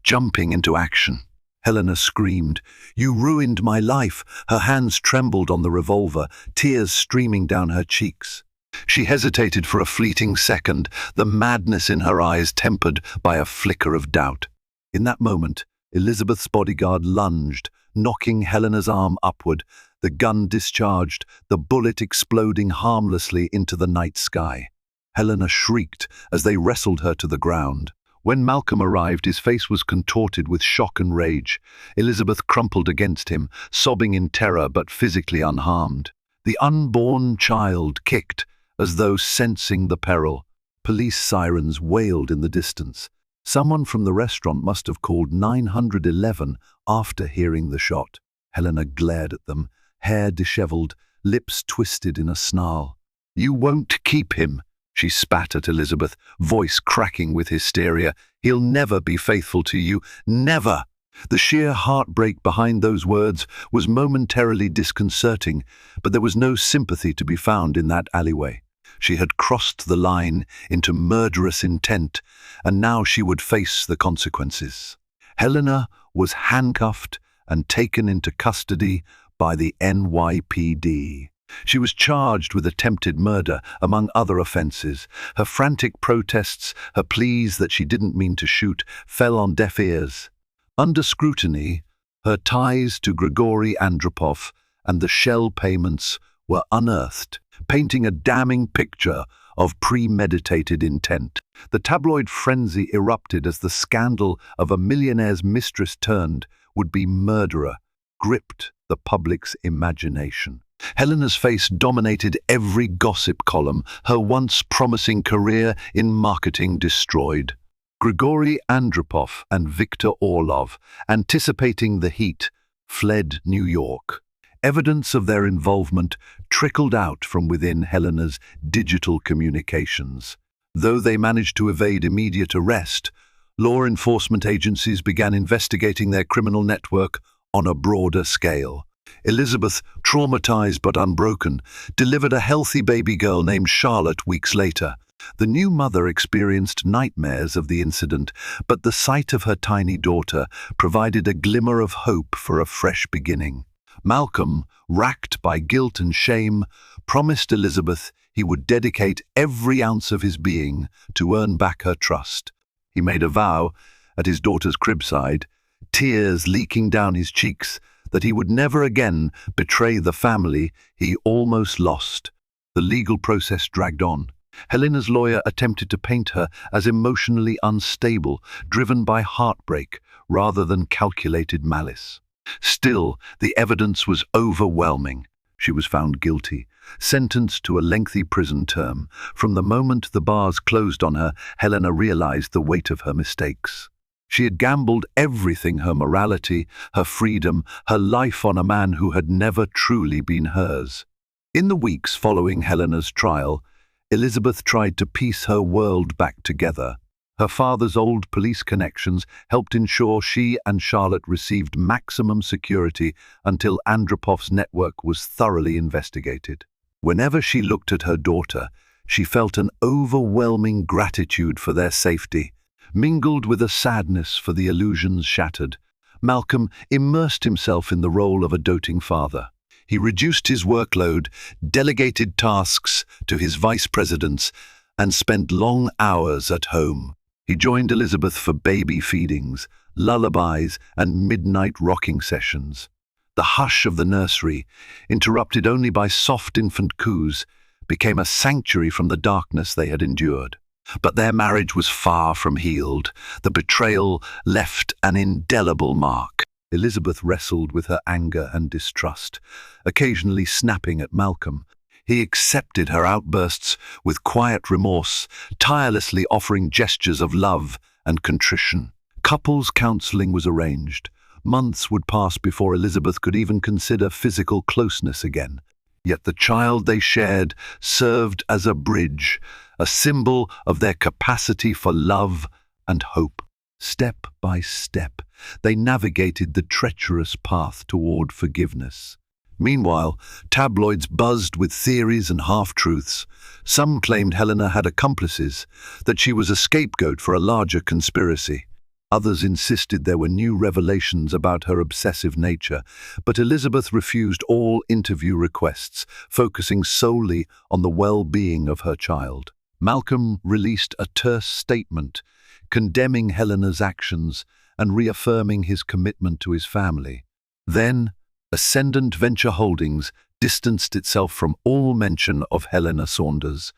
jumping into action. Helena screamed, "You ruined my life!" Her hands trembled on the revolver, tears streaming down her cheeks. She hesitated for a fleeting second, the madness in her eyes tempered by a flicker of doubt. In that moment, Elizabeth's bodyguard lunged, knocking Helena's arm upward, the gun discharged, the bullet exploding harmlessly into the night sky. Helena shrieked as they wrestled her to the ground. When Malcolm arrived, his face was contorted with shock and rage. Elizabeth crumpled against him, sobbing in terror but physically unharmed. The unborn child kicked, as though sensing the peril. Police sirens wailed in the distance. Someone from the restaurant must have called 911 after hearing the shot. Helena glared at them, hair disheveled, lips twisted in a snarl. "You won't keep him," she spat at Elizabeth, voice cracking with hysteria. "He'll never be faithful to you, never." The sheer heartbreak behind those words was momentarily disconcerting, but there was no sympathy to be found in that alleyway. She had crossed the line into murderous intent, and now she would face the consequences. Helena was handcuffed and taken into custody by the NYPD. She was charged with attempted murder, among other offenses. Her frantic protests, her pleas that she didn't mean to shoot, fell on deaf ears. Under scrutiny, her ties to Grigory Andropov and the shell payments were unearthed, painting a damning picture of premeditated intent. The tabloid frenzy erupted as the scandal of a millionaire's mistress turned would-be murderer gripped the public's imagination. Helena's face dominated every gossip column, her once promising career in marketing destroyed. Grigory Andropov and Viktor Orlov, anticipating the heat, fled New York. Evidence of their involvement trickled out from within Helena's digital communications. Though they managed to evade immediate arrest, law enforcement agencies began investigating their criminal network on a broader scale. Elizabeth, traumatized but unbroken, delivered a healthy baby girl named Charlotte weeks later. The new mother experienced nightmares of the incident, but the sight of her tiny daughter provided a glimmer of hope for a fresh beginning. Malcolm, racked by guilt and shame, promised Elizabeth he would dedicate every ounce of his being to earn back her trust. He made a vow at his daughter's cribside, tears leaking down his cheeks, that he would never again betray the family he almost lost. The legal process dragged on. Helena's lawyer attempted to paint her as emotionally unstable, driven by heartbreak rather than calculated malice. Still, the evidence was overwhelming. She was found guilty, sentenced to a lengthy prison term. From the moment the bars closed on her, Helena realized the weight of her mistakes. She had gambled everything, her morality, her freedom, her life, on a man who had never truly been hers. In the weeks following Helena's trial, Elizabeth tried to piece her world back together. Her father's old police connections helped ensure she and Charlotte received maximum security until Andropov's network was thoroughly investigated. Whenever she looked at her daughter, she felt an overwhelming gratitude for their safety, mingled with a sadness for the illusions shattered. Malcolm immersed himself in the role of a doting father. He reduced his workload, delegated tasks to his vice presidents, and spent long hours at home. He joined Elizabeth for baby feedings, lullabies, and midnight rocking sessions. The hush of the nursery, interrupted only by soft infant coos, became a sanctuary from the darkness they had endured. But their marriage was far from healed. The betrayal left an indelible mark. Elizabeth wrestled with her anger and distrust, occasionally snapping at Malcolm. He accepted her outbursts with quiet remorse, tirelessly offering gestures of love and contrition. Couples counseling was arranged. Months would pass before Elizabeth could even consider physical closeness again. Yet the child they shared served as a bridge, a symbol of their capacity for love and hope. Step by step, they navigated the treacherous path toward forgiveness. Meanwhile, tabloids buzzed with theories and half-truths. Some claimed Helena had accomplices, that she was a scapegoat for a larger conspiracy. Others insisted there were new revelations about her obsessive nature, but Elizabeth refused all interview requests, focusing solely on the well-being of her child. Malcolm released a terse statement, condemning Helena's actions and reaffirming his commitment to his family. Then, Ascendant Venture Holdings distanced itself from all mention of Helena Saunders,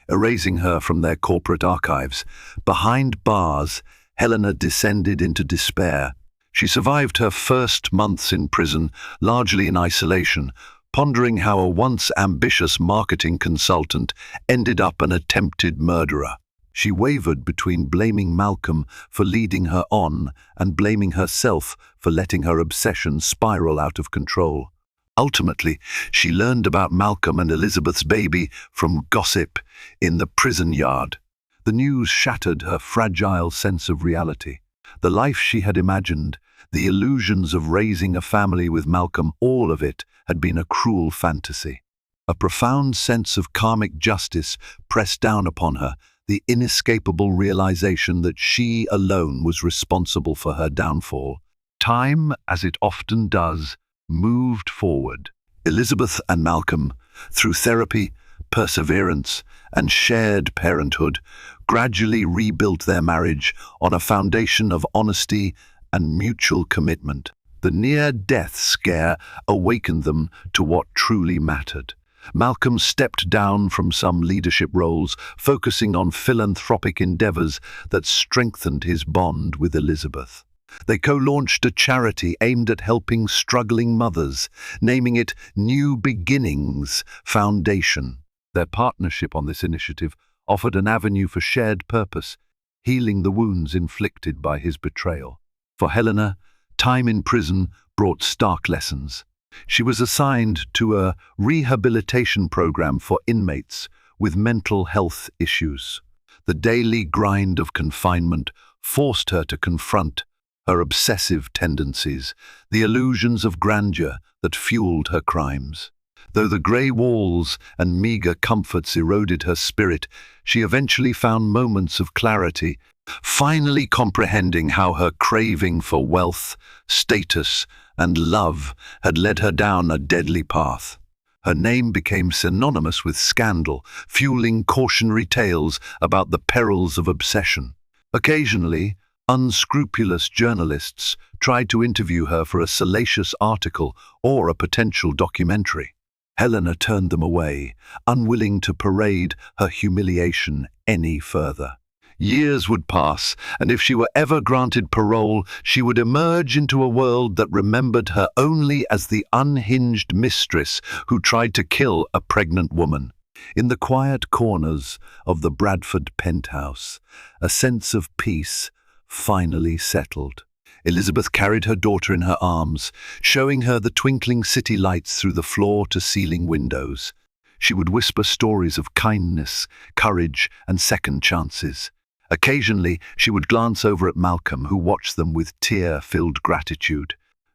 erasing her from their corporate archives. Behind bars, Helena descended into despair. She survived her first months in prison, largely in isolation, pondering how a once ambitious marketing consultant ended up an attempted murderer. She wavered between blaming Malcolm for leading her on and blaming herself for letting her obsession spiral out of control. Ultimately, she learned about Malcolm and Elizabeth's baby from gossip in the prison yard. The news shattered her fragile sense of reality. The life she had imagined, the illusions of raising a family with Malcolm, all of it had been a cruel fantasy. A profound sense of karmic justice pressed down upon her, the inescapable realization that she alone was responsible for her downfall. Time, as it often does, moved forward. Elizabeth and Malcolm, through therapy, perseverance, and shared parenthood, gradually rebuilt their marriage on a foundation of honesty and mutual commitment. The near-death scare awakened them to what truly mattered. Malcolm stepped down from some leadership roles, focusing on philanthropic endeavors that strengthened his bond with Elizabeth. They co-launched a charity aimed at helping struggling mothers, naming it New Beginnings Foundation. Their partnership on this initiative offered an avenue for shared purpose, healing the wounds inflicted by his betrayal. For Helena, time in prison brought stark lessons. She was assigned to a rehabilitation program for inmates with mental health issues. The daily grind of confinement forced her to confront her obsessive tendencies, the illusions of grandeur that fueled her crimes. Though the grey walls and meager comforts eroded her spirit, she eventually found moments of clarity, finally comprehending how her craving for wealth, status, and love had led her down a deadly path. Her name became synonymous with scandal, fueling cautionary tales about the perils of obsession. Occasionally, unscrupulous journalists tried to interview her for a salacious article or a potential documentary. Helena turned them away, unwilling to parade her humiliation any further. Years would pass, and if she were ever granted parole, she would emerge into a world that remembered her only as the unhinged mistress who tried to kill a pregnant woman. In the quiet corners of the Bradford penthouse, a sense of peace finally settled. Elizabeth carried her daughter in her arms, showing her the twinkling city lights through the floor-to-ceiling windows. She would whisper stories of kindness, courage, and second chances. Occasionally, she would glance over at Malcolm, who watched them with tear-filled gratitude.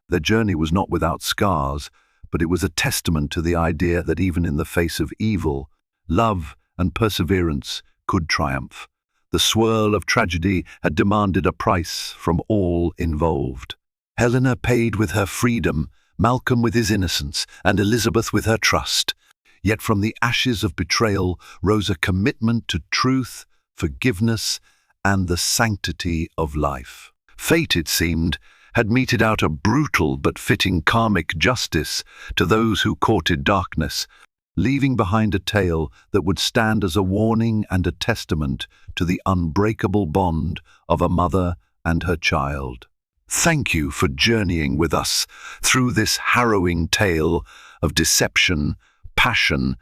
Their journey was not without scars, but it was a testament to the idea that even in the face of evil, love and perseverance could triumph. The swirl of tragedy had demanded a price from all involved. Helena paid with her freedom, Malcolm with his innocence, and Elizabeth with her trust. Yet from the ashes of betrayal rose a commitment to truth, forgiveness, and the sanctity of life. Fate, it seemed, had meted out a brutal but fitting karmic justice to those who courted darkness, leaving behind a tale that would stand as a warning and a testament to the unbreakable bond of a mother and her child. Thank you for journeying with us through this harrowing tale of deception, passion,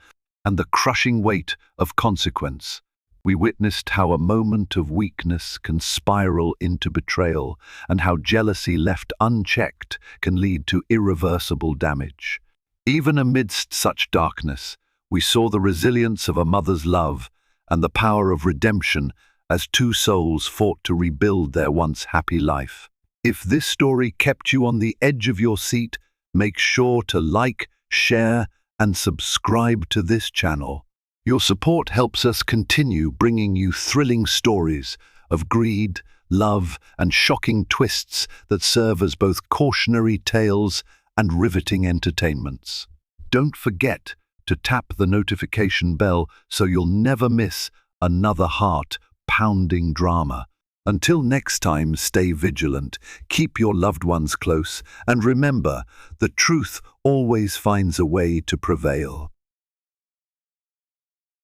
and the crushing weight of consequence. We witnessed how a moment of weakness can spiral into betrayal, and how jealousy left unchecked can lead to irreversible damage. Even amidst such darkness, we saw the resilience of a mother's love and the power of redemption as two souls fought to rebuild their once happy life. If this story kept you on the edge of your seat, make sure to like, share, and subscribe to this channel. Your support helps us continue bringing you thrilling stories of greed, love, and shocking twists that serve as both cautionary tales and riveting entertainments. Don't forget to tap the notification bell so you'll never miss another heart-pounding drama. Until next time, stay vigilant, keep your loved ones close, and remember, the truth always finds a way to prevail.